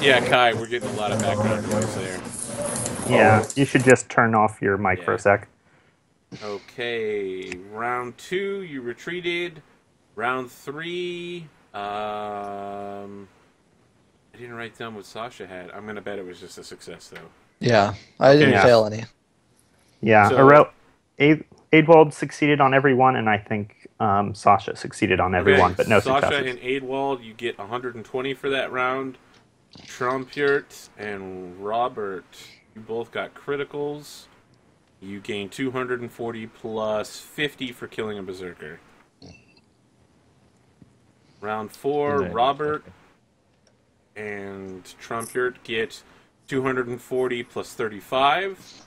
Yeah, Kai, we're getting a lot of background noise there. Yeah, you should just turn off your mic for a Yeah. sec. Okay, round 2, you retreated. Round 3, I didn't write down what Sasha had. I'm gonna bet it was just a success, though. Yeah, I didn't Okay, Yeah. fail any. Yeah, so Adewald succeeded on every one, and I think Sasha succeeded on every okay, one, but no Sasha successes. and Adewald, you get 120 for that round. Trumpert and Robert, you both got criticals. You gain 240 plus 50 for killing a berserker. Round 4, No, Robert and Trumpert get 240 plus 35.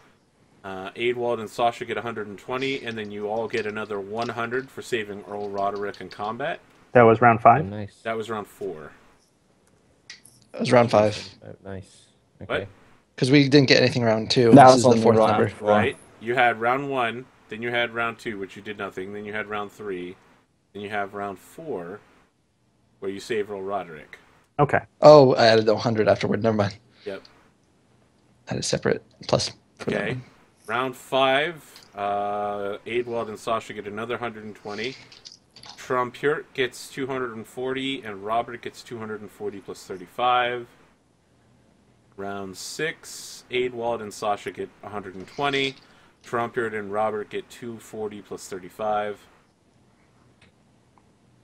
Adewald and Sasha get 120, and then you all get another 100 for saving Earl Roderick in combat. That was round Oh, 5. nice. That was round 4. It was round 5. Oh, nice. What? Okay. Because we didn't get anything round 2. That This was is the only fourth round number. 4. Right? You had round 1, then you had round 2, which you did nothing, then you had round 3, then you have round 4, where you save Earl Roderick. Okay. Oh, I added the 100 afterward. Never mind. Yep. I had a separate plus. For that Okay. one. Round 5, Adewald and Sasha get another 120. Trumpert gets 240, and Robert gets 240 plus 35. Round 6, Adewald and Sasha get 120. Trumpert and Robert get 240 plus 35.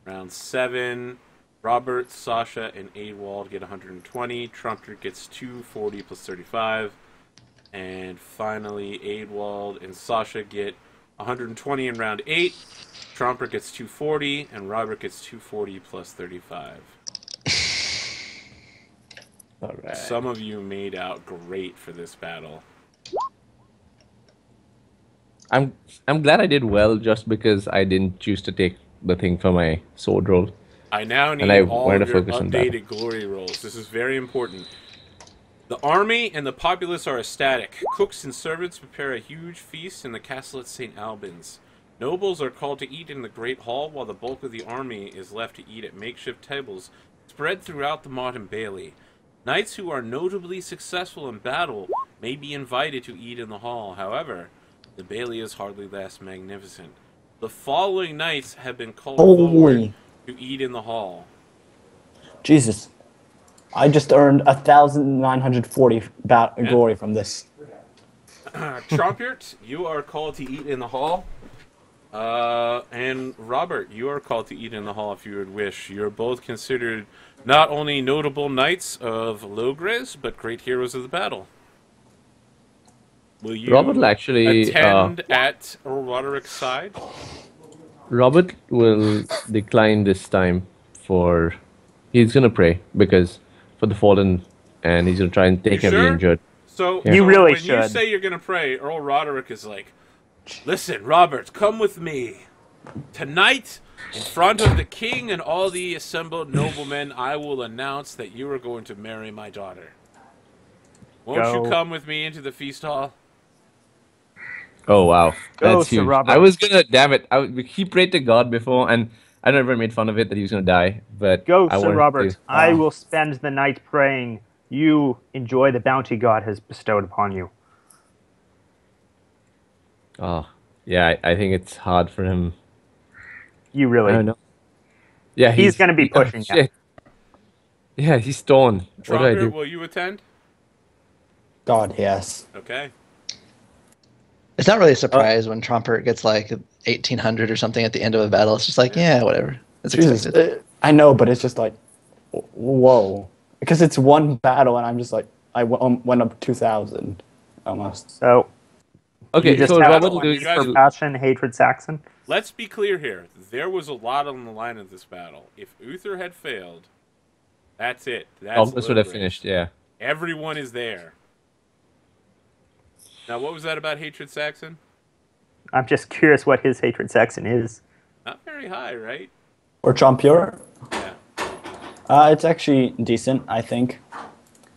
Round 7, Robert, Sasha, and Adewald get 120. Trumpert gets 240 plus 35. And finally, Adewald and Sasha get 120 in round 8. Trumpert gets 240, and Robert gets 240 plus 35. All right. Some of you made out great for this battle. I'm glad I did well just because I didn't choose to take the thing for my sword roll. I now And I need all wanted of to your focus on that. updated glory rolls. This is very important. The army and the populace are ecstatic. Cooks and servants prepare a huge feast in the castle at St. Albans. Nobles are called to eat in the Great Hall, while the bulk of the army is left to eat at makeshift tables spread throughout the moat and bailey. Knights who are notably successful in battle may be invited to eat in the hall. However, the bailey is hardly less magnificent. The following knights have been called forward Holy to eat in the hall. Jesus! I just earned 1,940 glory from this. Trumpert, you are called to eat in the hall. And Robert, you are called to eat in the hall if you would wish. You're both considered not only notable knights of Logres, but great heroes of the battle. Will you Robert will actually attend at Earl Roderick's side? Robert will decline this time for he's gonna pray because for the fallen and he's gonna try and take You care of the sure? injured. So, Yeah. You really when you should. say you're going to pray, Earl Roderick is like, listen, Robert, come with me. Tonight, in front of the king and all the assembled noblemen, I will announce that you are going to marry my daughter. Won't you Go. come with me into the feast hall? Oh wow, Go, that's Sir huge. Robert. I was gonna, damn it, he prayed to God before, and I never made fun of it that he was gonna die, but Go, I Sir wanted Robert. to. I will spend the night praying. You enjoy the bounty God has bestowed upon you. Oh, yeah, I think it's hard for him. You I really. don't know. Yeah, He's gonna be pushing you. shit. Yeah, he's torn. What do I Trumpet, do? will you attend? God, yes. Okay. It's not really a surprise when Trumpert gets like 1,800 or something at the end of a battle. It's just like, yeah, whatever. It's Jesus, expected. I know, but it's just like, whoa. Because it's one battle, and I'm just like, I went up 2,000 almost. So Okay, you just so have Robert to will do you guys- for passion, hatred, Saxon. Let's be clear here. There was a lot on the line in this battle. If Uther had failed, that's it. That's August would have Logres. finished. Yeah. Everyone is there. Now, what was that about Hatred Saxon? I'm just curious what his hatred, Saxon is. Not very high, right? Or Trumpure? Yeah. It's actually decent, I think.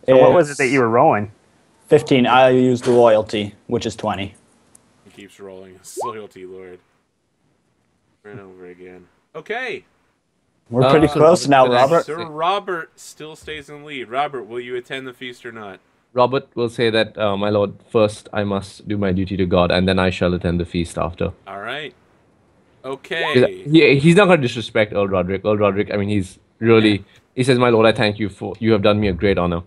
So what was it that you were rolling? 15. I used loyalty, which is 20. He keeps rolling. Loyalty, Lord. Over and over again. Okay. We're pretty so close now, Robert- Robert. Sir Robert still stays in the lead. Robert, will you attend the feast or not? Robert will say that, my lord, first I must do my duty to God, and then I shall attend the feast after. All right. 'Cause Okay. he's not going to disrespect Earl Roderick. Earl Roderick, I mean, he's really. He says, "My lord, I thank you for you have done me a great honor."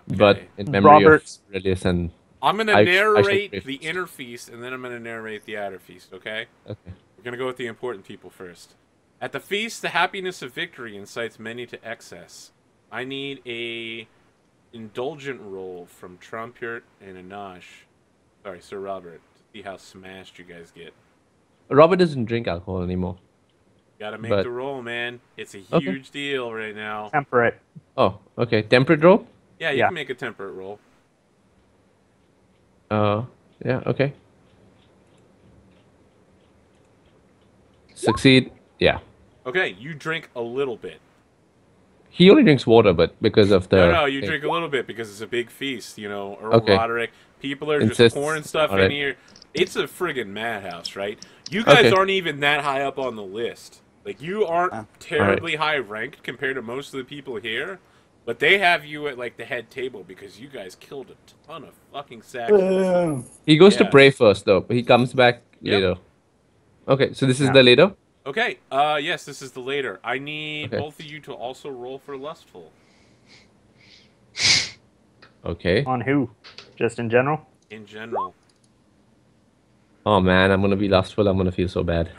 But Okay. in memory Robert- of Aurelius and I'm going to I shall narrate pray the first. inner feast, and then I'm going to narrate the outer feast, okay? Okay. We're going to go with the important people first. At the feast, the happiness of victory incites many to excess. I need a indulgent roll from Trumpert and Anosh. Sorry, Sir Robert, to see how smashed you guys get. Robert doesn't drink alcohol anymore. Gotta make But- the roll, man. It's a Okay. huge deal right now. Temperate. Oh, okay. Temperate roll? Yeah, you Yeah. can make a temperate roll. Yeah, okay. Succeed. Yeah. Okay, you drink a little bit. He only drinks water, but because of the. No, you thing. drink a little bit because it's a big feast, you know. Earl Okay. Roderick. People are just Insists. pouring stuff in Alright. here. It's a friggin' madhouse, right? You guys Okay. aren't even that high up on the list. Like, you aren't terribly high ranked compared to most of the people here, but they have you at, like, the head table because you guys killed a ton of fucking sacks. He goes to Yeah. pray first, though. He comes back Yep. later. Okay, so this is Yeah. the later? Okay, yes, this is the later. I need Okay. both of you to also roll for Lustful. Okay. On who? Just in general? In general. Oh man, I'm gonna be lustful. I'm gonna feel so bad.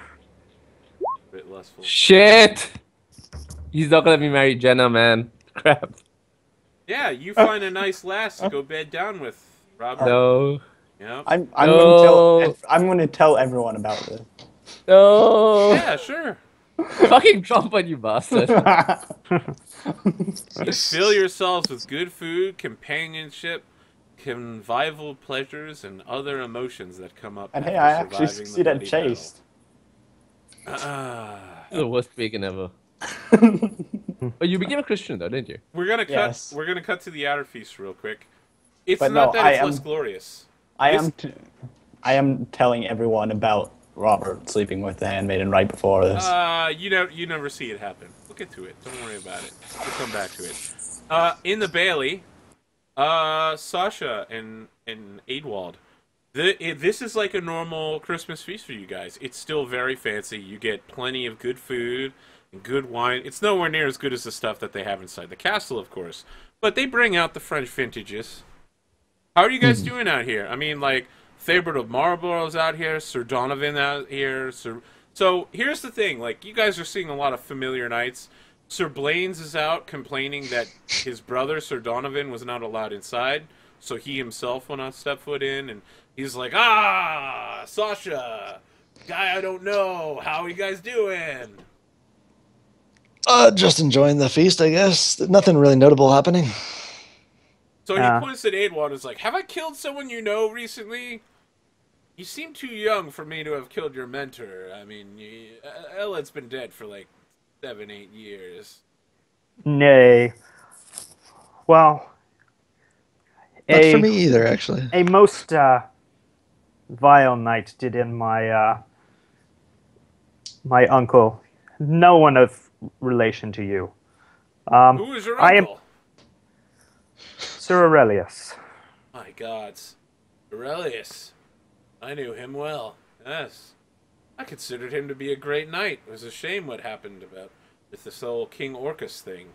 Bit Lustful. Shit! He's not gonna let me marry Jenna, man. Crap. Yeah, you find a nice lass to go bed down with, Robert. No. Yep. I'm No. going to tell everyone about this. No. Yeah, sure. Fucking trumpet, you bastard. You fill yourselves with good food, companionship, convivial pleasures, and other emotions that come up And after hey, I actually surviving the succeed at bloody chase. The worst pagan ever. Oh, you became a Christian though, didn't you? We're gonna cut. Yes. We're gonna cut to the outer feast real quick. It's But not no, that I it's am- less glorious. I am telling everyone about Robert sleeping with the handmaiden right before this. You never see it happen. We'll get to it. Don't worry about it. We'll come back to it. In the Bailey, Sasha and Adewald. This is like a normal Christmas feast for you guys. It's still very fancy. You get plenty of good food and good wine. It's nowhere near as good as the stuff that they have inside the castle, of course. But they bring out the French vintages. How are you guys doing out here? I mean, like, Thabert of Marlborough's out here, Sir Donovan out here. So here's the thing. Like, you guys are seeing a lot of familiar knights. Sir Blaine's is out complaining that his brother, Sir Donovan, was not allowed inside. So he himself will not step foot in. And he's like, Sasha, guy I don't know. How are you guys doing? Just enjoying the feast, I guess. Nothing really notable happening. So Yeah. he points at Adewald and is like, have I killed someone you know recently? You seem too young for me to have killed your mentor. I mean, Elled's been dead for like 7-8 years. Nay. Well, Not for me either, actually. a most vile knight did in my my uncle. No one of relation to you. Who is your I am- uncle? Sir Aurelius. My gods. Aurelius. I knew him well. Yes. I considered him to be a great knight. It was a shame what happened with this whole King Orcus thing.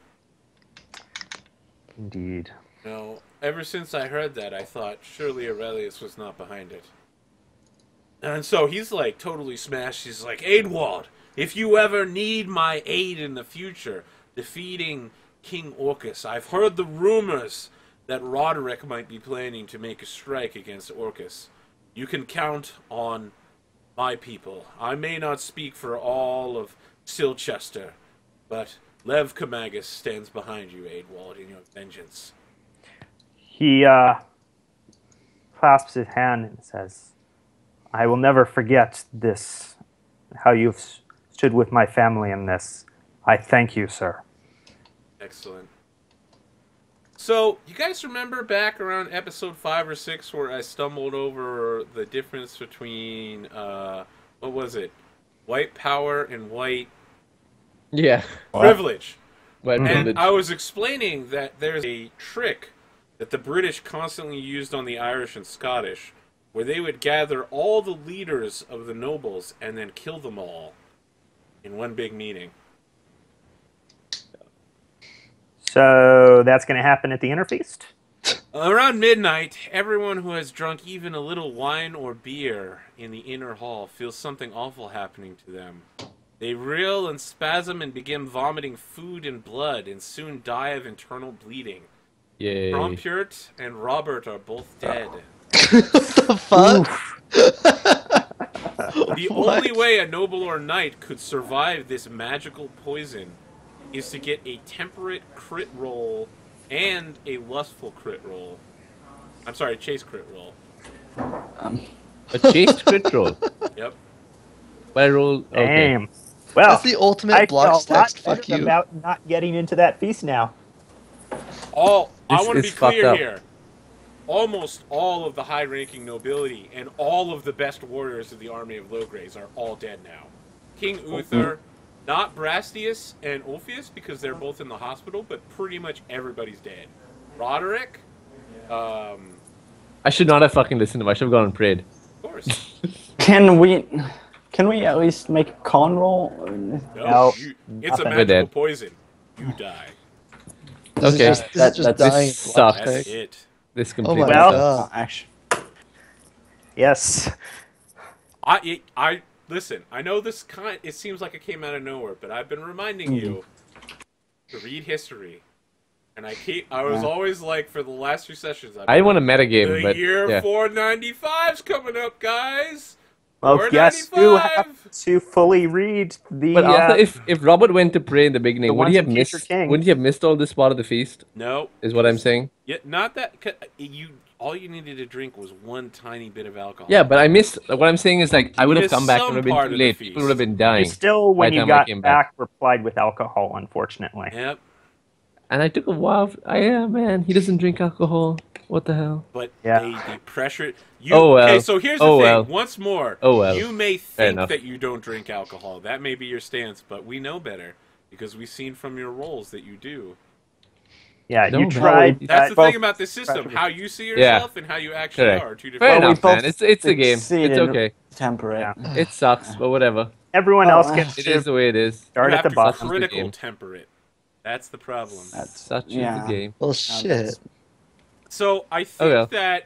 Indeed. No, ever since I heard that, I thought surely Aurelius was not behind it. And so he's like totally smashed. He's like, Adewald, if you ever need my aid in the future, defeating King Orcus, I've heard the rumors that Roderick might be planning to make a strike against Orcus. You can count on my people. I may not speak for all of Silchester, but Lev Kamagus stands behind you, Adewald, in your vengeance. He clasps his hand and says, I will never forget this, how you've stood with my family in this. I thank you, sir. Excellent. So, you guys remember back around episode 5 or 6 where I stumbled over the difference between, what was it? White power and white Yeah. Privilege. White And privilege. I was explaining that there's a trick that the British constantly used on the Irish and Scottish, where they would gather all the leaders of the nobles and then kill them all in one big meeting. So that's going to happen at the inner feast? Around midnight, everyone who has drunk even a little wine or beer in the inner hall feels something awful happening to them. They reel and spasm and begin vomiting food and blood and soon die of internal bleeding. Yay. Trompert and Robert are both dead. The fuck? The only way a noble or knight could survive this magical poison is to get a temperate crit roll and a lustful crit roll. I'm sorry, chase crit roll. A chase crit roll. Yep. But I rolled. Okay. Damn. Well, That's the ultimate I block feel a lot text. Fuck better you. about not getting into that feast now. I This want to be is fucked clear up. here. Almost all of the high-ranking nobility and all of the best warriors of the army of Logres are all dead now. King Uther, not Brastius and Ulfius because they're both in the hospital, but pretty much everybody's dead. Roderick, of I should not have fucking listened to him. I should have gone and prayed. course. Can we at least make a con roll? No, It's a nothing. magical dead. poison. You die. This Okay. is just That's- dying. this block sucks. That's text. it. This Oh completely my Well- sucks. god. Actually, Yes. I listen. I know this it seems like it came out of nowhere, but I've been reminding you to read history, and I was always like for the last few sessions. I want a metagame, The but year yeah. 495's coming up, guys. Well, guess who have 495. to fully read the... But Arthur, if Robert went to pray in the beginning, the would ones he have in Future missed? King. Wouldn't he have missed all this part of the feast? No, Is what I'm saying. Yeah, not that all you needed to drink was one tiny bit of alcohol. Yeah, but I missed. What I'm saying is like I would have missed come back. It some would have been part too of the late. feast. People would have been you dying. still, by when the you time I got came back, replied with alcohol, unfortunately. Yep. And I took a while. Yeah, man, he doesn't drink alcohol. What the hell? But Yeah. they pressure you. Oh, well. Okay, so here's the Oh, thing. well. Once more, Oh, well. you may Fair think enough. that you don't drink alcohol. That may be your stance, but we know better because we've seen from your rolls that you do. Yeah, No, you but- tried... That's the both- thing about this system. pressure- How you see Yeah. yourself and how you actually Correct. are two different. Fair Well, we enough, both man. It's a game. It's succeeded. okay. temperate. Yeah. It sucks, but whatever. Everyone Oh, else gets It to is the way it is. You start have at the to bottom. critical game. temper it. That's the problem. That's Such is yeah. the game. Well, shit. that's- So I think Okay.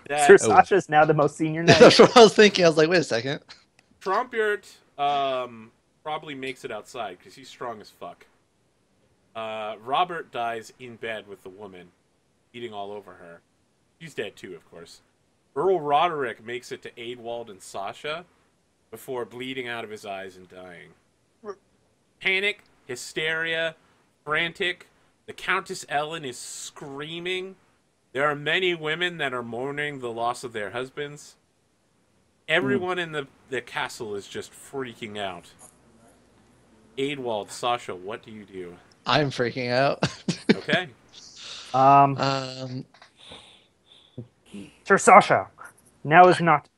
that Sir Sasha is now the most senior knight. That's what I was thinking. I was like, wait a second. Trompert probably makes it outside because he's strong as fuck. Robert dies in bed with the woman, eating all over her. He's dead too, of course. Earl Roderick makes it to Aidwald and Sasha before bleeding out of his eyes and dying. Panic, hysteria, frantic. The Countess Ellen is screaming. There are many women that are mourning the loss of their husbands. Everyone in the castle is just freaking out. Aidwald, Sasha, what do you do? I'm freaking out. Okay. Sir Sasha, now is not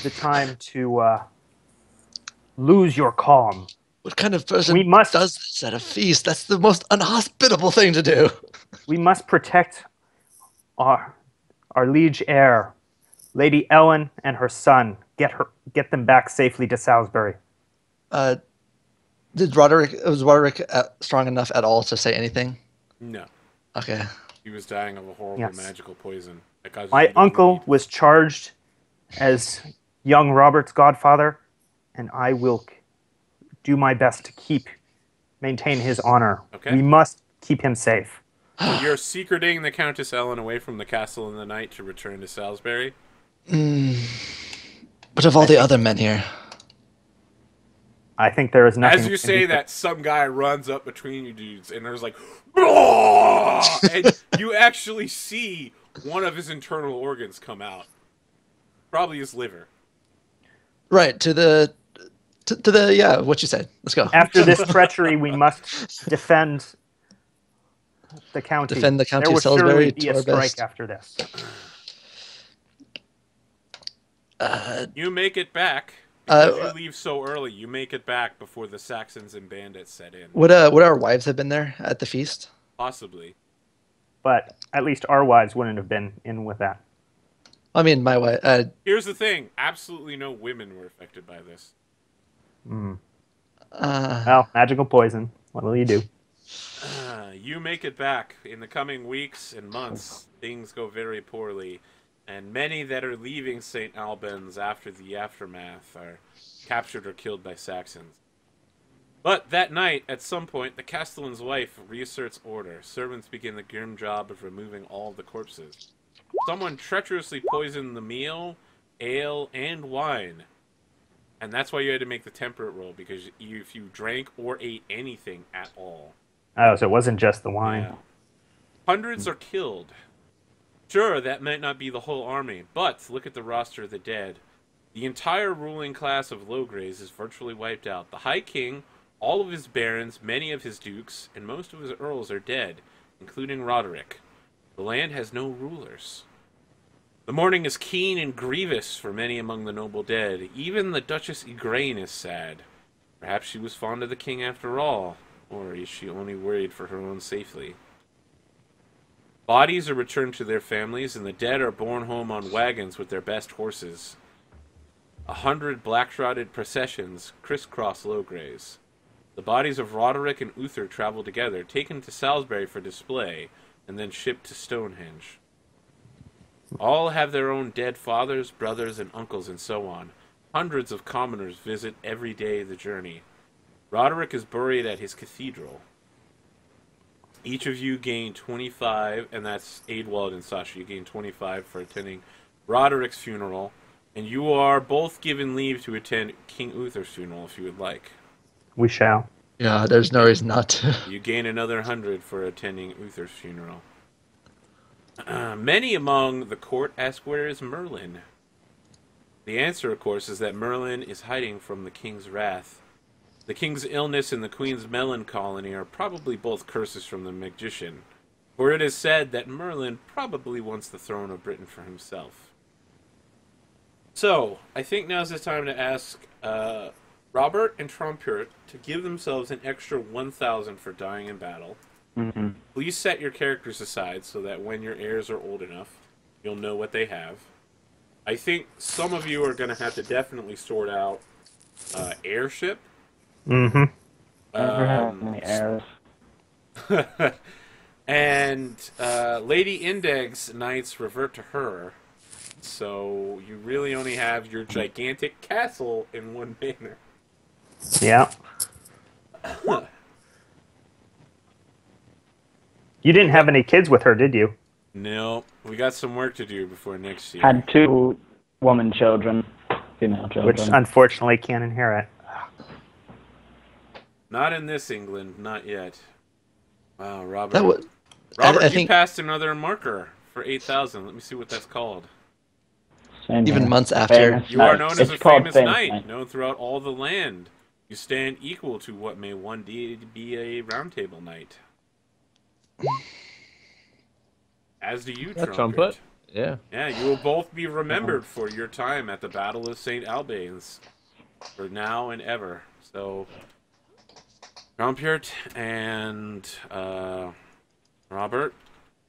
the time to lose your calm. What kind of person We must- does this at a feast? That's the most unhospitable thing to do. We must protect our liege heir, Lady Ellen and her son. Get them back safely to Salisbury. Was Roderick strong enough at all to say anything? No. Okay. He was dying of a horrible Yes. magical poison. That causes you My to uncle bleed. was charged as young Robert's godfather, and I will do my best to maintain his honor. Okay. We must keep him safe. So you're secreting the Countess Ellen away from the castle in the night to return to Salisbury? But of all the other men here, I think there is nothing. As you we can say do. that, some guy runs up between you dudes, and there's like, "Roar!" And you actually see one of his internal organs come out. Probably his liver. right to the yeah, what you said. Let's go. After this treachery, we must defend the county. Defend the county There of will Salisbury surely to be a our strike best. after this. You make it back Because you leave so early, you make it back before the Saxons and bandits set in. Would our wives have been there at the feast? Possibly. But at least our wives wouldn't have been in with that. I mean, my wife. Here's the thing: absolutely no women were affected by this. Well, magical poison. What will you do? You make it back. In the coming weeks and months, things go very poorly, and many that are leaving St. Albans after the aftermath are captured or killed by Saxons. But that night, at some point, the Castellan's wife reasserts order. Servants begin the grim job of removing all of the corpses. Someone treacherously poisoned the meal, ale, and wine. And that's why you had to make the temperate roll, because if you drank or ate anything at all. Oh, so it wasn't just the wine. Yeah. Hundreds are killed. Sure, that might not be the whole army, but look at the roster of the dead. The entire ruling class of Logres is virtually wiped out. The High King, all of his barons, many of his dukes, and most of his earls are dead, including Roderick. The land has no rulers. The mourning is keen and grievous for many among the noble dead. Even the Duchess Igraine is sad. Perhaps she was fond of the king after all, or is she only worried for her own safety? Bodies are returned to their families, and the dead are borne home on wagons with their best horses. 100 black-shrouded processions crisscross Logres. The bodies of Roderick and Uther travel together, taken to Salisbury for display, and then shipped to Stonehenge. All have their own dead fathers, brothers, and uncles, and so on. Hundreds of commoners visit every day the journey. Roderick is buried at his cathedral. Each of you gain 25, and that's Aidwald and Sasha. You gain 25 for attending Roderick's funeral, and you are both given leave to attend King Uther's funeral if you would like. We shall. Yeah, there's no reason not to. You gain another 100 for attending Uther's funeral. Many among the court ask where is Merlin. The answer, of course, is that Merlin is hiding from the king's wrath. The king's illness and the queen's melancholy are probably both curses from the magician, for it is said that Merlin probably wants the throne of Britain for himself. So, I think now's the time to ask Robert and Trompert to give themselves an extra 1,000 for dying in battle. Mm-hmm. Please set your characters aside so that when your heirs are old enough, you'll know what they have. I think some of you are going to have to definitely sort out airship. Mm-hmm. Never have any heirs. And Lady Indeg's knights revert to her. So you really only have your gigantic castle in one manor. Yeah. You didn't have any kids with her, did you? No, we got some work to do before next year. Had 2 woman children, female children. Which unfortunately can't inherit. Not in this England, not yet. Wow, Robert. That was, Robert, I you think passed another marker for 8,000. Let me see what that's called. Same even here. months after. Famous You are knight. known as It's a called famous famous knight, known throughout all the land. You stand equal to what may one day be a round table knight. As do you, Trumpet. Trumpet. Yeah. Yeah, you will both be remembered for your time at the Battle of St. Albans, for now and ever. So, Trumpet and Robert,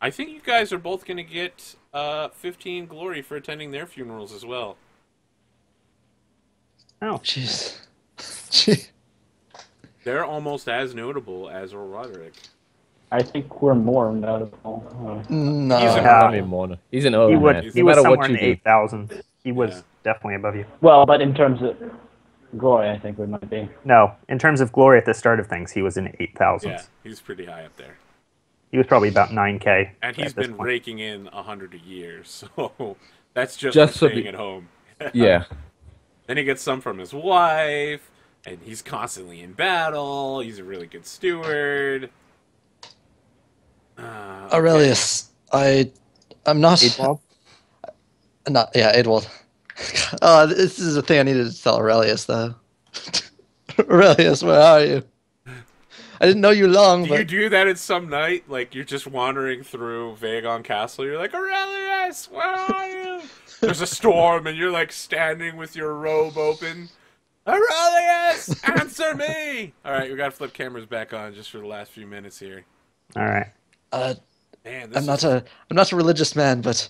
I think you guys are both going to get 15 glory for attending their funerals as well. Oh. Jeez. Gee. They're almost as notable as Roderick. I think we're more notable. No. He's an Yeah. I mean, Mona. He's an old He man. was No matter somewhere what in you the do. 8,000. He was Yeah. definitely above you. Well, but in terms of glory, I think we might be. No, in terms of glory at the start of things, he was in 8,000s. Yeah, he's pretty high up there. He was probably about 9K. And he's at this been point. raking in 100 a year, so that's just Just for so staying be- at home. Yeah. Then he gets some from his wife, and he's constantly in battle. He's a really good steward. Okay. Aurelius, I'm not. Aidwald? Yeah, Aidwald. This is a thing I needed to tell Aurelius, though. Aurelius, where are you? I didn't know you long, Do but you do that at some night? Like, you're just wandering through Vagon Castle, you're like, Aurelius, where are you? There's a storm, and you're, like, standing with your robe open, Aurelius, answer me! All right, we got to flip cameras back on just for the last few minutes here. All right. Man, I'm not a religious man, but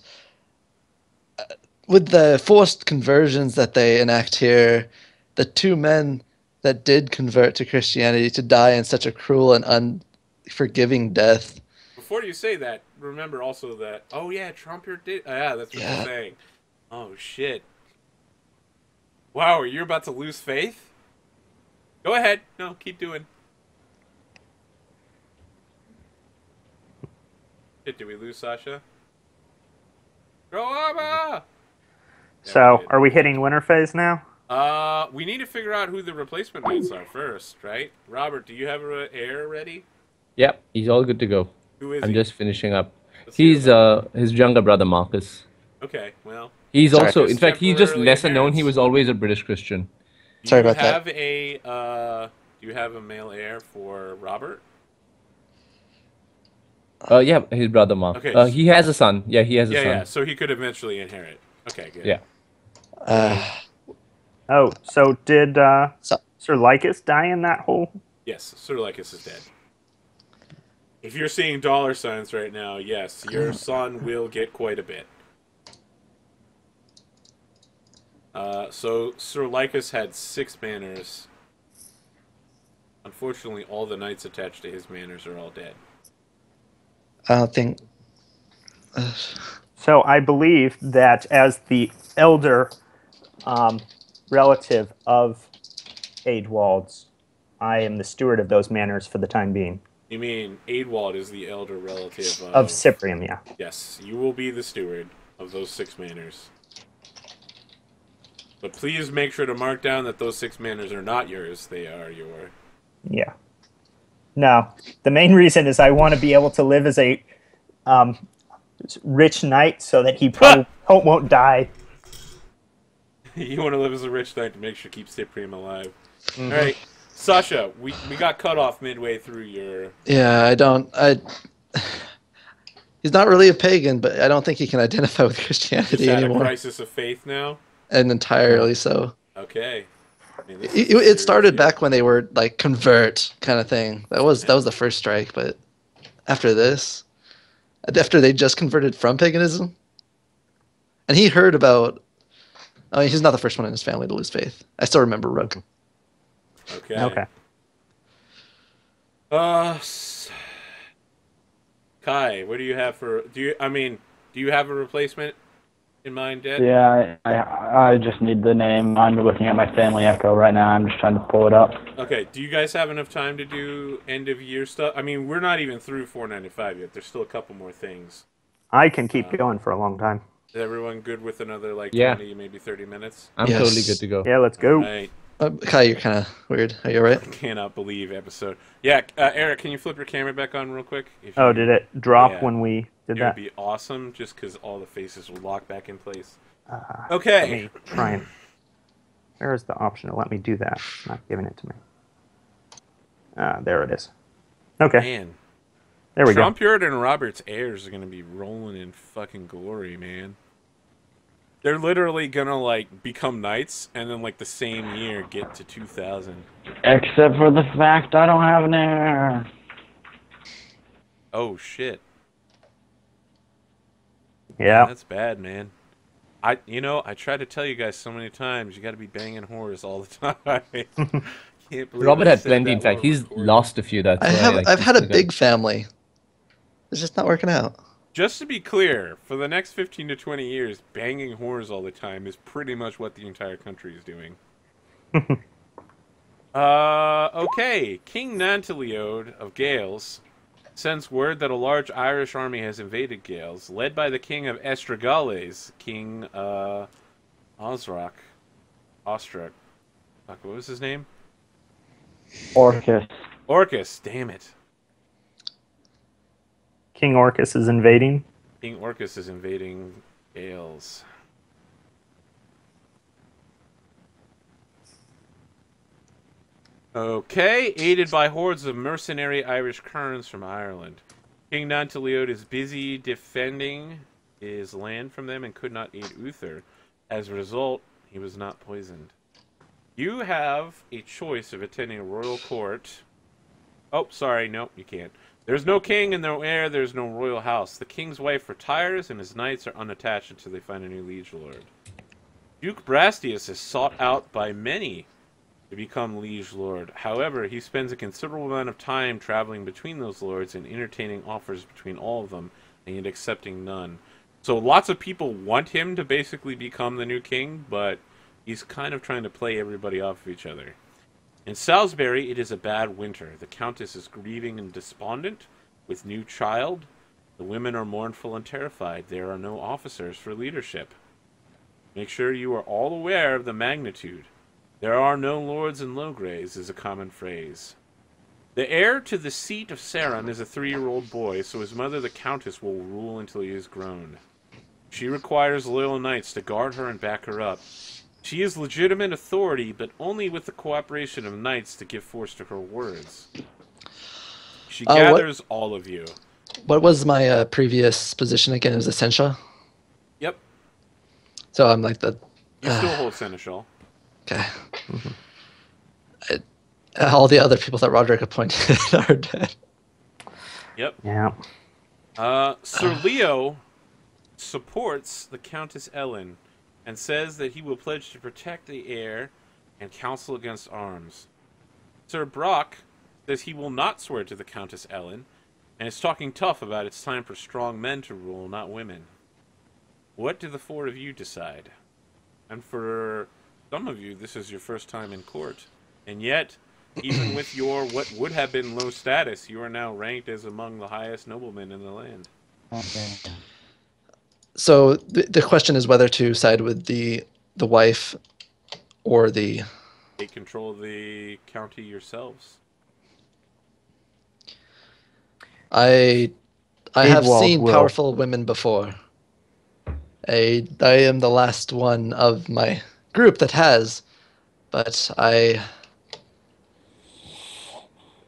with the forced conversions that they enact here, the two men that did convert to Christianity to die in such a cruel and unforgiving death. Before you say that, remember also that. Oh yeah, Trump here did. Yeah, that's what you're Yeah. saying. Oh shit! Wow, are you about to lose faith? Go ahead. No, keep doing. Shit, did we lose Sasha? Kroama! So, are we hitting winter phase now? We need to figure out who the replacement knights are first, right? Robert, do you have an heir ready? Yep, he's all good to go. Who is I'm he? just finishing up. Let's hear He's about his younger brother Marcus. Okay, well, He's Sorry. also, in fact, he's just Temporarily lesser known. He inherits. was always a British Christian. Do Sorry you about that. have do you have a male heir for Robert? Yeah, his brother Mark. Okay. He has a son. Yeah, he has a Yeah, son. yeah. So he could eventually inherit. Okay, good. Yeah. Oh, so did So, Sir Lycus die in that hole? Yes, Sir Lycus is dead. If you're seeing dollar signs right now, yes, your son will get quite a bit. So Sir Lycus had 6 manors. Unfortunately, all the knights attached to his manors are all dead. I don't think. So I believe that as the elder relative of Aidwald's, I am the steward of those manors for the time being. You mean Aidwald is the elder relative Of Cyprium, yeah. Yes, you will be the steward of those 6 manors. But please make sure to mark down that those 6 manors are not yours. They are your... Yeah. No, the main reason is I want to be able to live as a rich knight so that he probably won't die. You want to live as a rich knight to make sure to keep Cyprium alive. Mm-hmm. All right, Sasha, we got cut off midway through your... Yeah, He's not really a pagan, but I don't think he can identify with Christianity anymore. A crisis of faith now? And entirely so. Okay. I mean, it started back when they were like convert kind of thing. That was the first strike, but after they just converted from paganism, and he heard about. I mean, he's not the first one in his family to lose faith. I still remember Rook. Okay. Okay. Kai, what do you have for? Do you have a replacement in mind yet? Yeah, I just need the name. I'm looking at my family echo right now. I'm just trying to pull it up. Okay. Do you guys have enough time to do end of year stuff? I mean, we're not even through 495 yet. There's still a couple more things. I can keep going for a long time. Is everyone good with another 20, maybe 30 minutes? I'm Yes. totally good to go. Yeah, let's go. All right. Kai, you're kind of weird. Are you alright? I cannot believe episode. Yeah, Eric, can you flip your camera back on real quick? Oh, did it drop when we did It that? would be awesome just because all the faces will lock back in place. Let Okay. me try and... Where is the option to let me do that? It's not giving it to me. There it is. Okay, Man. there we go. Trumpiard and Robert's heirs are going to be rolling in fucking glory, man. They're literally going to, become knights and then, the same year get to 2,000. Except for the fact I don't have an heir. Oh, shit. Yeah. That's bad, man. I try to tell you guys so many times, you got to be banging whores all the time. Can't believe Robert I had said plenty. that In fact, while he's recording. lost a few. That's why, I've had a he's big family. It's just not working out. Just to be clear, for the next 15 to 20 years, banging whores all the time is pretty much what the entire country is doing. Okay. King Nantiliode of Gales sends word that a large Irish army has invaded Gales, led by the king of Estragales, King Osrock. Fuck, what was his name? Orcus. Orcus, damn it. King Orcus is invading. King Orcus is invading Gales. Okay, aided by hordes of mercenary Irish kerns from Ireland. King Nantiliode is busy defending his land from them and could not aid Uther. As a result, he was not poisoned. You have a choice of attending a royal court. Oh, sorry, no, you can't. There's no king and no heir, there's no royal house. The king's wife retires, and his knights are unattached until they find a new liege lord. Duke Brastius is sought out by many to become liege lord. However, he spends a considerable amount of time traveling between those lords and entertaining offers between all of them, and yet accepting none. So lots of people want him to basically become the new king, but he's kind of trying to play everybody off of each other. In Salisbury, it is a bad winter. The countess is grieving and despondent, with new child. The women are mournful and terrified. There are no officers for leadership. Make sure you are all aware of the magnitude. There are no lords in Logres is a common phrase. The heir to the seat of Sarum is a 3-year-old boy, so his mother, the countess, will rule until he is grown. She requires loyal knights to guard her and back her up. She is legitimate authority, but only with the cooperation of knights to give force to her words. She gathers all of you. What was my previous position again? It was Essentia? Yep. So I'm like the... You still hold Seneschal. Okay. All the other people that Roderick appointed are dead. Yep. Yeah. Sir Leo supports the Countess Ellen and says that he will pledge to protect the heir and counsel against arms. Sir Brock says he will not swear to the Countess Ellen and is talking tough about it's time for strong men to rule, not women. What do the 4 of you decide? And for some of you, this is your first time in court. And yet, even with your what would have been low status, you are now ranked as among the highest noblemen in the land. Okay. So the question is whether to side with the wife or the... Take control of the county yourselves. I have Aidwald seen will. powerful women before. I am the last one of my group that has, but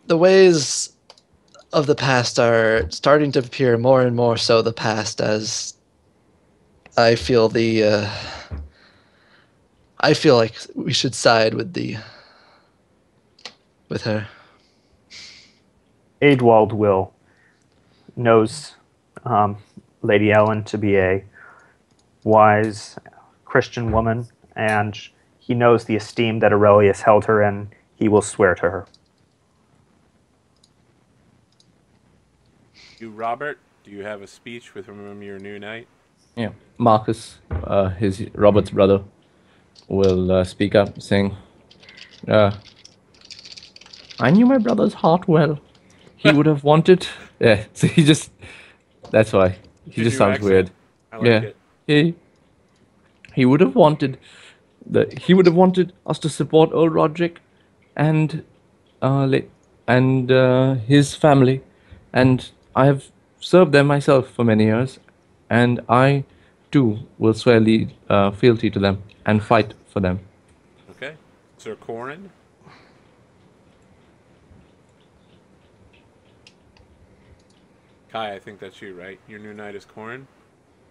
the ways of the past are starting to appear more and more so the past, as I feel I feel like we should side with her. Aidwald will knows Lady Ellen to be a wise Christian woman, and he knows the esteem that Aurelius held her in. He will swear to her. You, Robert, do you have a speech with your new knight? Yeah. Marcus, Robert's brother, will speak up, saying, I knew my brother's heart well. He would have wanted... Yeah, so that's why. He just sounds weird. I like it. He would have wanted... He would have wanted us to support old Roderick and his family, and I have served them myself for many years, and I too will swear fealty to them and fight for them. Okay. Sir Corin? Kai, I think that's you, right? Your new knight is Corin?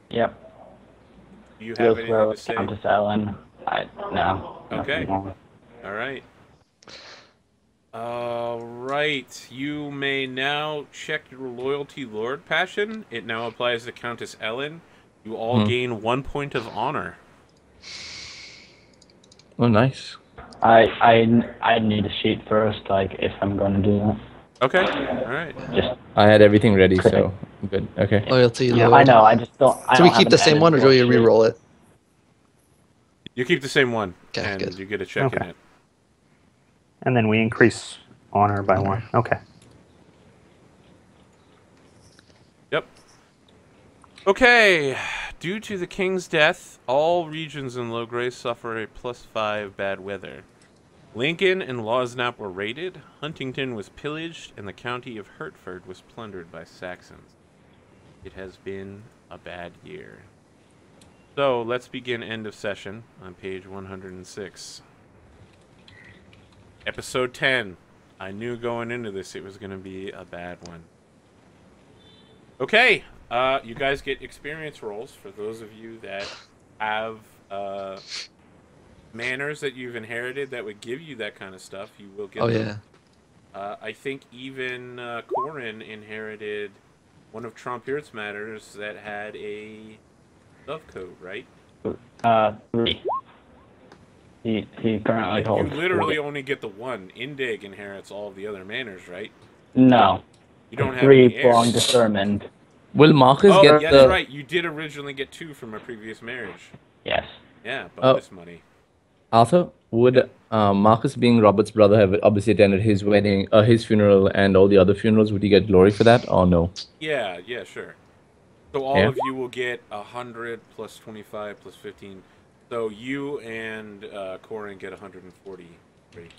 Yep. Do you have anything to say? Countess Ellen. No. Okay. All right. All right. You may now check your loyalty lord passion. It now applies to Countess Ellen. You all gain 1 point of honor. Oh, nice. I need a sheet first, like, if I'm going to do that. Okay. All right. I had everything ready, so I'm good. Okay. Loyalty, Yeah, Lord. I know. I just don't. Do we keep the same one, or do we re-roll it? You keep the same one, Okay, and good. you get a check in Okay. it. And then we increase honor by 1. Okay. Yep. Okay. Due to the king's death, all regions in Logres suffer a +5 bad weather. Lincoln and Losnap were raided, Huntington was pillaged, and the county of Hertford was plundered by Saxons. It has been a bad year. So, let's begin end of session on page 106. Episode 10. I knew going into this it was going to be a bad one. Okay, you guys get experience rolls for those of you that have manors that you've inherited that would give you that kind of stuff, you will get Oh them. yeah. I think even Corin inherited one of Trompier's manors that had a dove coat, right? 3. He currently And you holds literally 3. only get the one. Indig inherits all of the other manors, right? No. You don't have 3 any heirs. determined. Will Marcus Oh, get yeah, the... that's right. You did originally get 2 from a previous marriage. Yes. Yeah, bonus money. Arthur, would Marcus, being Robert's brother, have obviously attended his wedding, his funeral, and all the other funerals? Would he get glory for that, or no? Yeah, sure. So all Yeah. of you will get 100 plus 25 plus 15. So you and Corin get 143.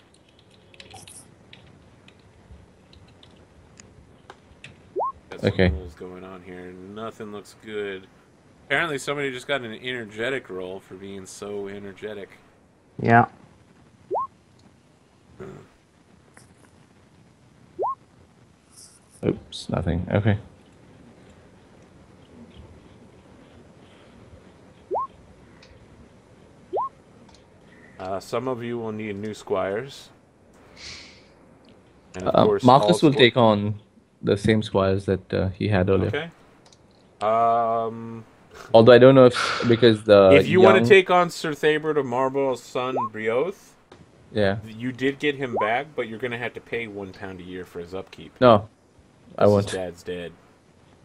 Got some Okay. rolls going on here. Nothing looks good. Apparently somebody just got an energetic roll for being so energetic. Yeah. Oops, nothing. Okay. Some of you will need new squires. And of course, Marcus all will take on the same squires that he had earlier. Okay. Although I don't know if because the If you want young... to take on Sir Thabert of Marlborough's son, Brioth, Yeah. you did get him back, but you're going to have to pay £1 a year for his upkeep. No, I His won't. dad's dead.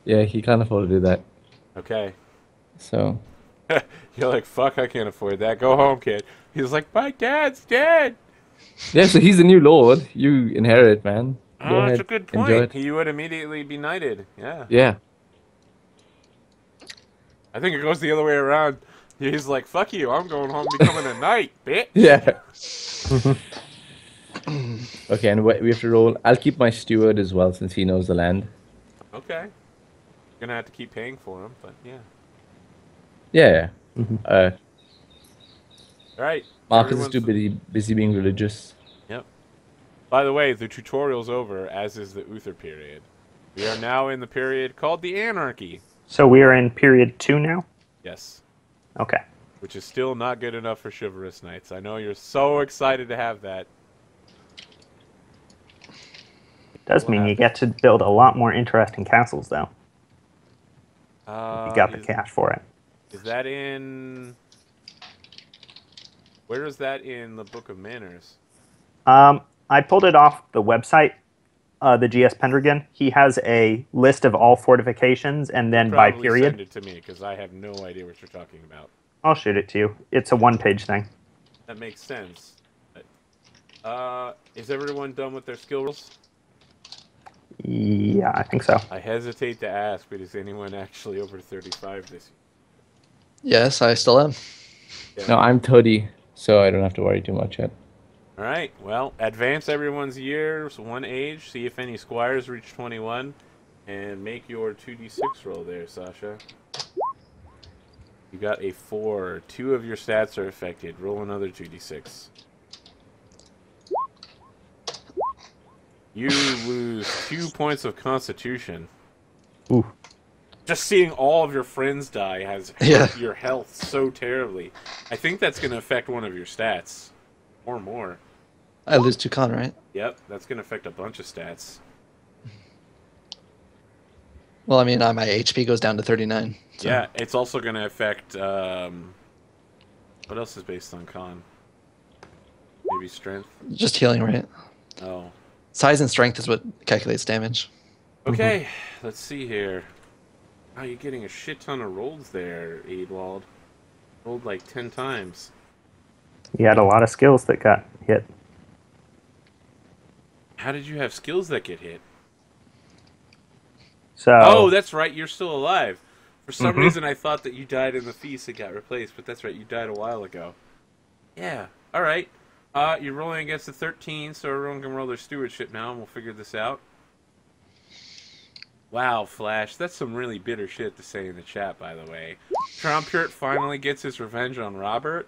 Yeah, he can't afford to do that. Okay. So... You're like, fuck, I can't afford that. Go home, kid. He's like, my dad's dead. Yeah, so he's the new lord. You inherit, man. Go Oh, ahead. that's a good Enjoy point. it. He would immediately be knighted. Yeah. Yeah. I think it goes the other way around. He's like, fuck you, I'm going home becoming a knight, bitch. Yeah. Okay, and we have to roll. I'll keep my steward as well since he knows the land. Okay. Gonna have to keep paying for him, but yeah. Yeah. All right. Marcus is everyone's- too busy being religious. Yep. By the way, the tutorial's over, as is the Uther period. We are now in the period called the Anarchy. So we are in period 2 now? Yes. Okay. Which is still not good enough for chivalrous knights. I know you're so excited to have that. Does mean you get to build a lot more interesting castles, though. You got the cash for it. Is that in... Where is that in the Book of Manners? I pulled it off the website, the GS Pendragon. He has a list of all fortifications, and then by Probably period. send it to me, because I have no idea what you're talking about. I'll shoot it to you. It's a one-page thing. That makes sense. Is everyone done with their skill rolls? Yeah, I think so. I hesitate to ask, but is anyone actually over 35 this year? Yes, I still am. Yeah. No, I'm 30, so I don't have to worry too much yet. All right. Well, advance everyone's years, one age. See if any squires reach 21, and make your 2d6 roll there, Sasha. You got a 4. 2 of your stats are affected. Roll another 2d6. You lose 2 points of constitution. Ooh. Just seeing all of your friends die has hurt your health so terribly. I think that's going to affect one of your stats. Or more. I lose 2 con, right? Yep, that's going to affect a bunch of stats. Well, I mean, my HP goes down to 39. So. Yeah, it's also going to affect... what else is based on con? Maybe strength? Just healing, right? Oh. Size and strength is what calculates damage. Okay, let's see here. Oh, you're getting a shit ton of rolls there, Aidwald. Rolled like 10 times. You had a lot of skills that got hit. How did you have skills that get hit? So. Oh, that's right, you're still alive. For some reason, I thought that you died in the feast and got replaced, but that's right, you died a while ago. Yeah, alright. You're rolling against a 13, so everyone can roll their stewardship now, and we'll figure this out. Wow, Flash, that's some really bitter shit to say in the chat, by the way. Trompiert finally gets his revenge on Robert?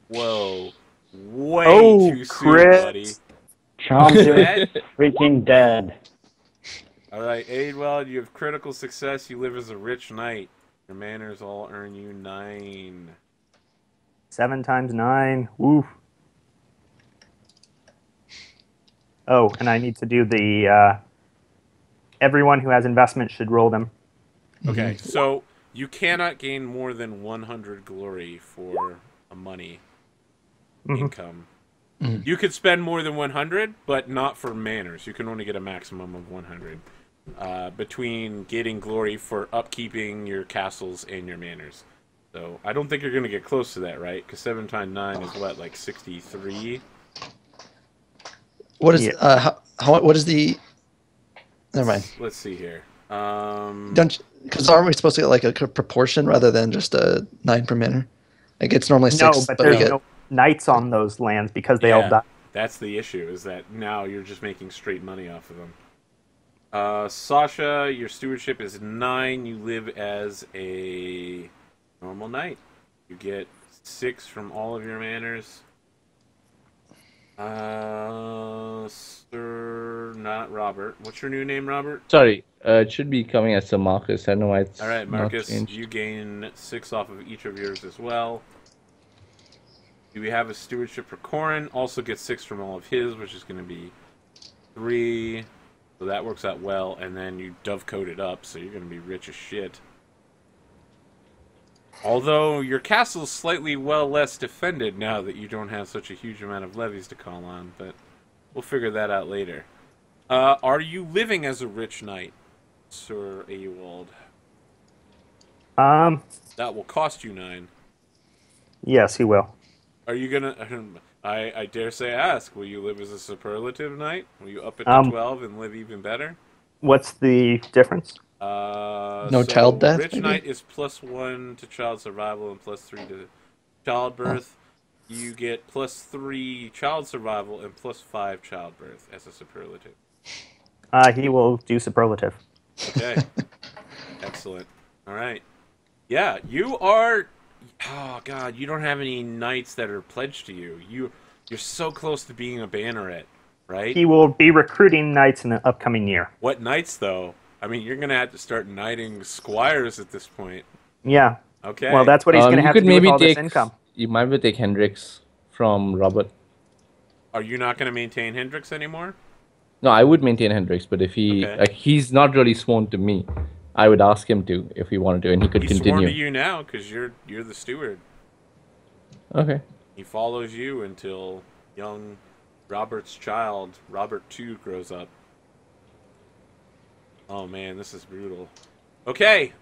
Whoa. Way too soon, buddy. Chomp's freaking dead. Alright, Aidwell, you have critical success. You live as a rich knight. Your manners all earn you 9. 7 times 9. Woof. Oh, and I need to do the. Everyone who has investment should roll them. Okay, so you cannot gain more than 100 glory for a money income. You could spend more than 100, but not for manors. You can only get a maximum of 100 between getting glory for upkeeping your castles and your manors. So I don't think you're going to get close to that, right? Because 7 times 9 is what, like 63? What is what is the? Never mind. Let's see here. Because aren't we supposed to get like a proportion rather than just a 9 per manor? Like it's normally 6. No, but we there's get, no knights on those lands because they all die. That's the issue, is that now you're just making straight money off of them. Sasha, your stewardship is 9. You live as a normal knight. You get 6 from all of your manors. Sir, not Robert. What's your new name, Robert? Sorry, it should be coming as Sir Marcus. I don't know why it's all right, Marcus. not changed. You gain 6 off of each of yours as well. Do we have a stewardship for Corin? Also gets 6 from all of his, which is going to be 3. So that works out well. And then you dovecoat it up, so you're going to be rich as shit. Although your castle is slightly less defended now that you don't have such a huge amount of levies to call on, but we'll figure that out later. Are you living as a rich knight, Sir Ewald? That will cost you 9. Yes, he will. Are you gonna? I dare say ask. Will you live as a superlative knight? Will you up it to 12 and live even better? What's the difference? No child death. Rich maybe? knight is +1 to child survival and +3 to childbirth. You get +3 child survival and +5 childbirth as a superlative. He will do superlative. Okay. Excellent. All right. Yeah, you are. Oh God, you don't have any knights that are pledged to you. You're so close to being a banneret, right? He will be recruiting knights in the upcoming year. What knights though? I mean, you're gonna have to start knighting squires at this point. Yeah. Okay. Well, that's what he's going to have to do with all this income. You might be take Hendrix from Robert. Are you not going to maintain Hendrix anymore? No, I would maintain Hendrix, but if he he's not really sworn to me, I would ask him to if he wanted to, and he could He's continue. sworn to you now because you're the steward. Okay. He follows you until young Robert's child, Robert II, grows up. Oh man, this is brutal. Okay,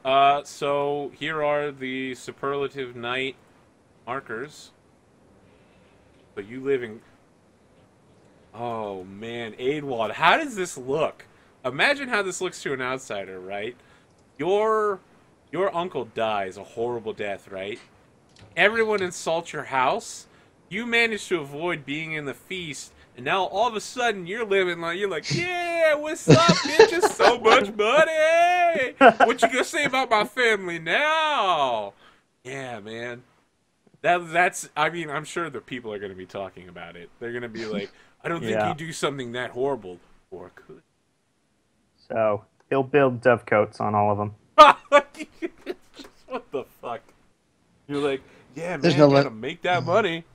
so here are the superlative knight markers. So you live in... Oh man, Aidwald, how does this look? Imagine how this looks to an outsider, right? Your uncle dies a horrible death, right? Everyone insults your house. You manage to avoid being in the feast, and now all of a sudden you're living like yeah, what's up, bitch? It's so much money. What you gonna say about my family now? Yeah, man. That's. I mean, I'm sure the people are gonna be talking about it. They're gonna be like, I don't think you do something that horrible, or could. So he'll build dovecoats on all of them. What the fuck? You're like, yeah, man, There's no gotta make that money.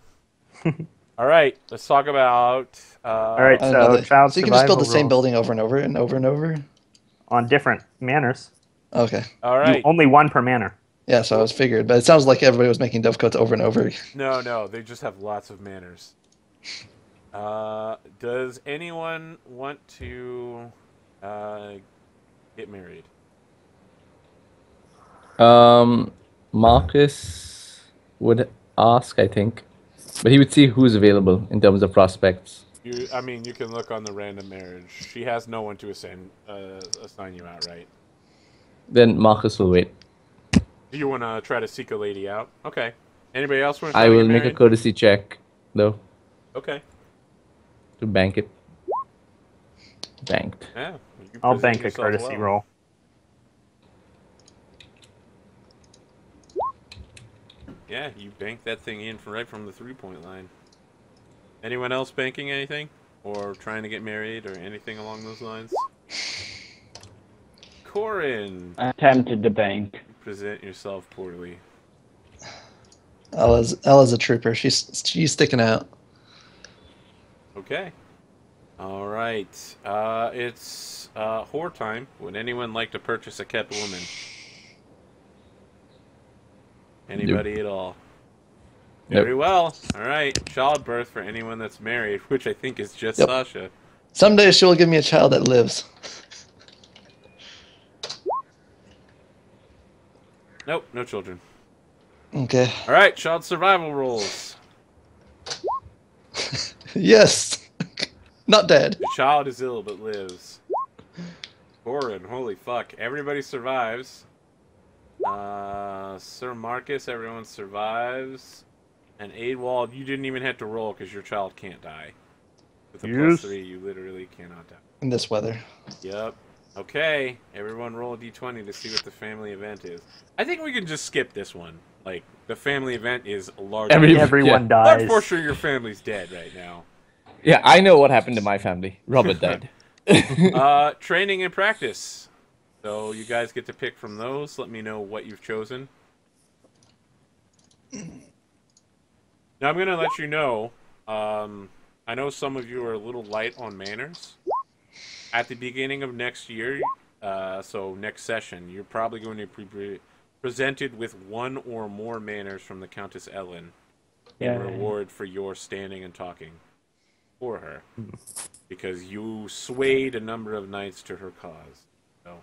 All right, let's talk about. All right, so child so you can just build survival the same rules building over and over and over and over. on different manors. Okay. All right. Only one per manor. Yeah, so I was figured, but it sounds like everybody was making dovecoats over and over. No, they just have lots of manners. Does anyone want to get married? Marcus would ask, I think, but he would see who's available in terms of prospects. I mean, you can look on the random marriage. She has no one to assign you out, right? Then Marcus will wait. Do you want to try to seek a lady out? Okay. Anybody else want to? I will make a courtesy check, though. Okay. To bank it. Banked. Yeah. I'll bank a courtesy roll. Yeah, you bank that thing in right from the 3-point line. Anyone else banking anything? Or trying to get married or anything along those lines? Corin! I attempted to bank. You present yourself poorly. Ella's a trooper. She's sticking out. Okay. All right. It's whore time. Would anyone like to purchase a kept woman? Anybody at all? Nope. Very well. All right. Childbirth for anyone that's married, which I think is just Yep. Sasha. Someday she will give me a child that lives. Nope, no children. Okay. All right, child survival rolls. Yes. Not dead. The child is ill but lives. Corin, holy fuck. Everybody survives. Sir Marcus, everyone survives. And Adewald, you didn't even have to roll because your child can't die. With a +3, you literally cannot die. In this weather. Yep. Okay, everyone roll a d20 to see what the family event is. I think we can just skip this one. Like, the family event is a large... Everyone dies. Large portion of your family's dead right now. Yeah, I know what happened to my family. Robert died. Training and practice. So you guys get to pick from those. Let me know what you've chosen. Now I'm going to let you know, I know some of you are a little light on manners. At the beginning of next year, so next session, you're probably going to be presented with one or more manners from the Countess Ellen in reward for your standing and talking for her. Because you swayed a number of knights to her cause. So,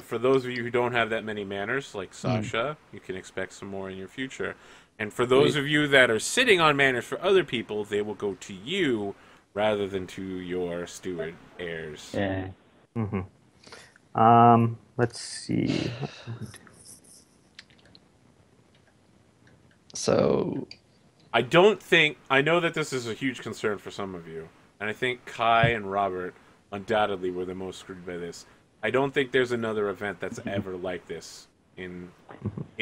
for those of you who don't have that many manners, like Sasha, you can expect some more in your future. And for those of you that are sitting on manners for other people, they will go to you rather than to your steward heirs. Yeah. Let's see. So I know that this is a huge concern for some of you, and I think Kai and Robert undoubtedly were the most screwed by this. I don't think there's another event that's ever like this in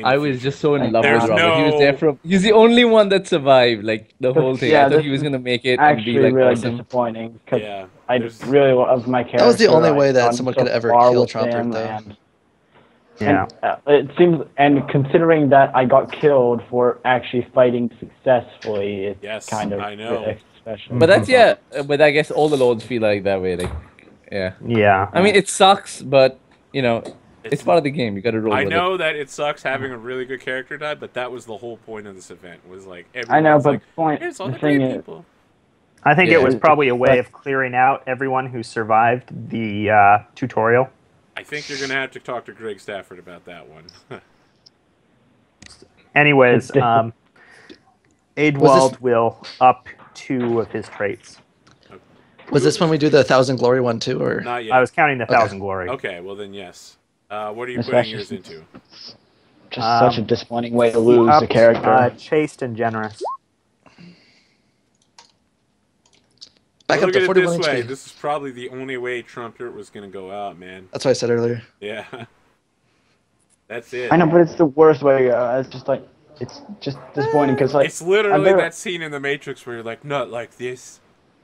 I was just so in love There's with Robert. no- He was there from. He's the only one that survived, like the whole thing. Yeah, I thought this he was is gonna make it and Actually, be like really awesome. disappointing because Yeah, I there's- really love my character. that was the only way I've that gone someone so could ever far kill with Trumpet, him, though. Yeah. It seems, and considering that I got killed for actually fighting successfully, it's Yes, kind of I know. really special. But that's but I guess all the lords feel like that way. Like, yeah. Yeah. I mean, it sucks, but you know, it's part of the game. You got to roll I with know that it sucks having a really good character die, but that was the whole point of this event. Was like I know, everyone's but like, point, here's all the the thing great is, people. I think it was Yeah. probably a way But- of clearing out everyone who survived the tutorial. I think you're gonna have to talk to Greg Stafford about that one. Anyways, Was Adewald will up 2 of his traits. was this when we do the 1,000 Glory one too, or Not yet. I was counting the 1,000 glory. Okay, well then yes. What are you It's putting actually- yours into? just such a disappointing way to He lose upped, a character. chaste and generous. back Look up to at it 41 this way. HP? This is probably the only way Trumpet was gonna go out, man. That's what I said earlier. Yeah. That's it. I know, but it's the worst way to go. It's just like, it's just disappointing because like It's literally there- that scene in The Matrix where you're like, not like this,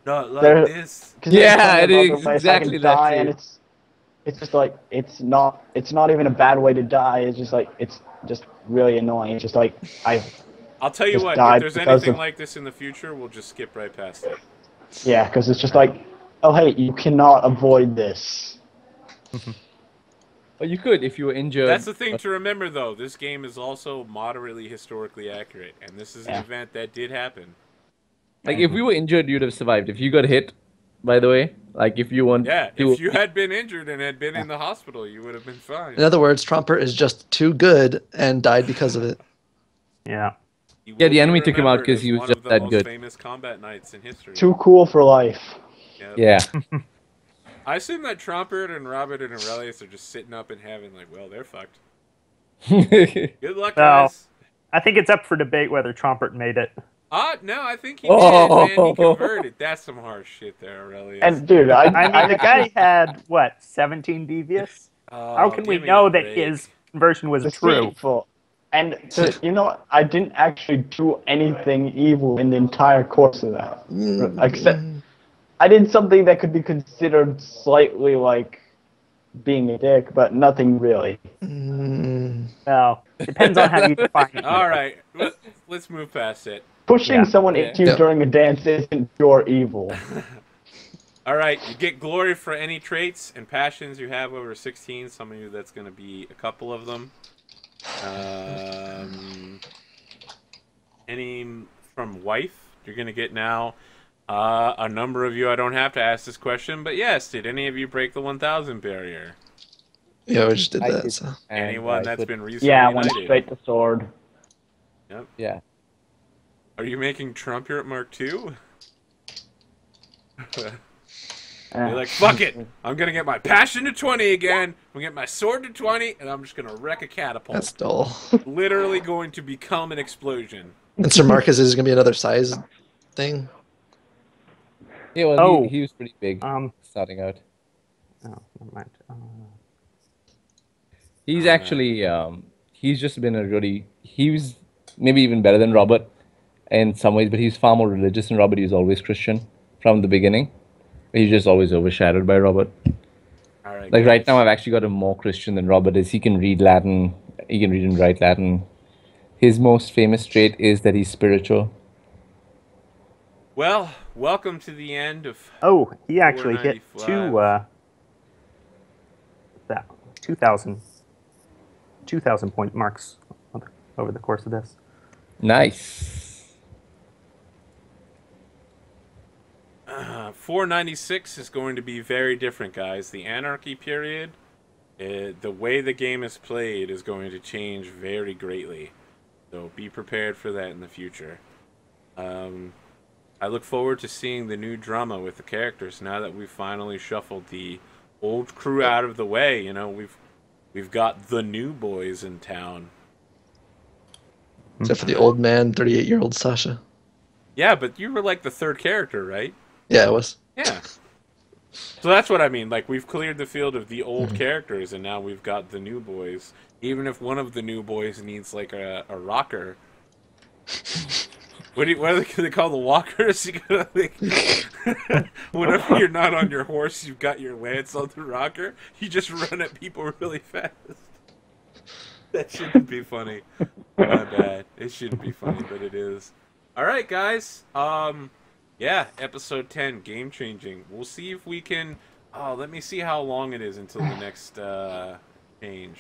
not like There- this. 'cause there's Yeah, plenty of it is other ways I exactly can that die, too. and it's just like it's not even a bad way to die. It's just like it's just really annoying. It's just like I'll tell you just what, if died there's because anything of- like this in the future, we'll just skip right past it. yeah, because it's just like, oh hey, you cannot avoid this. Well, you could if you were injured. That's the thing to remember, though. This game is also moderately historically accurate, and this is an Yeah. event that did happen. Like if we were injured, you'd have survived. If you got hit, by the way, like if you want Yeah, to, if you had been injured and had been in the hospital, you would have been fine. In other words, Trumpet is just too good and died because of it. Yeah. He will Yeah, the be enemy took him out remembered 'cause as he was one just of the that most good. famous combat knights in history. Too cool for life. Yep. yeah. I assume that Trumpet and Robert and Aurelius are just sitting up and having like, well, they're fucked. Good luck, No. guys. I think it's up for debate whether Trompert made it. No, I think he Oh. did, man. He converted. That's some harsh shit there, Aurelius. And dude, I mean, the guy had, what, 17 devious? How can we give me know a that break. his conversion was true? deceitful. And you know what? I didn't actually do anything evil in the entire course of that. Except I did something that could be considered slightly like being a dick, but nothing really. Well, depends on how you define it. All right, let's move past it. Pushing Yeah. someone Yeah. into you Yep. during a dance isn't pure evil. All right, you get glory for any traits and passions you have over 16. Some of you, that's going to be a couple of them. Any from wife, you're going to get now. A number of you, I don't have to ask this question, but yes, did any of you break the 1,000 barrier? Yeah, we just did I that. did. So And, Anyone that's but- been recently Yeah, I went knighted? straight to sword. Yep. Yeah. Are you making Trump your Mark II? You're like, fuck it! I'm gonna get my passion to 20 again, I'm gonna get my sword to 20, and I'm just gonna wreck a catapult. that's dull. Literally going to become an explosion. And Sir Marcus is gonna be another size thing. Yeah, well, Oh. he was pretty big starting out. Oh, never mind. He's actually, he's just been he was maybe even better than Robert in some ways, but he's far more religious than Robert. He was always Christian from the beginning. He's just always overshadowed by Robert. All right, Like right guys. now, I've actually got him more Christian than Robert is. He can read Latin. He can read and write Latin. His most famous trait is that he's spiritual. Well, welcome to the end of. Oh, he actually hit 495. 2,000 point marks over the course of this. Nice. 496 is going to be very different, guys. The Anarchy period, the way the game is played is going to change very greatly. So be prepared for that in the future. I look forward to seeing the new drama with the characters now that we've finally shuffled the old crew out of the way. You know, we've got the new boys in town. Except for the old man, 38-year-old Sasha. Yeah, but you were like the third character, right? Yeah, it was. Yeah. So that's what I mean. Like, we've cleared the field of the old characters, and now we've got the new boys. Even if one of the new boys needs, like, a rocker. What do they call the walkers? You gotta, like, whenever you're not on your horse, you've got your lance on the rocker. You just run at people really fast. That shouldn't be funny. My bad. It shouldn't be funny, but it is. All right, guys. Yeah, episode 10, game changing. We'll see if we can. Oh, let me see how long it is until the next change.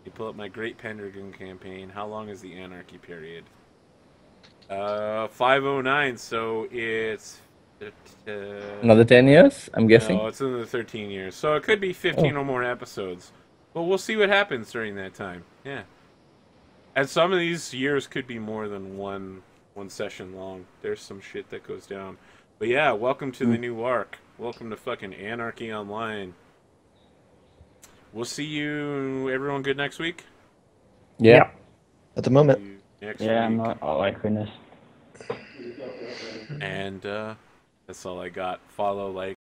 You pull up my Great Pendragon campaign. How long is the Anarchy period? 509. So it's Another 10 years, I'm guessing. no, it's another 13 years. So it could be 15 or more episodes. But we'll see what happens during that time. Yeah. And some of these years could be more than one session long. There's some shit that goes down. But yeah, welcome to the new arc. Welcome to fucking Anarchy Online. We'll see you, everyone, good next week? Yeah. Yep. At the moment. See you next Yeah, week. not oh my goodness. And that's all I got. Follow, like,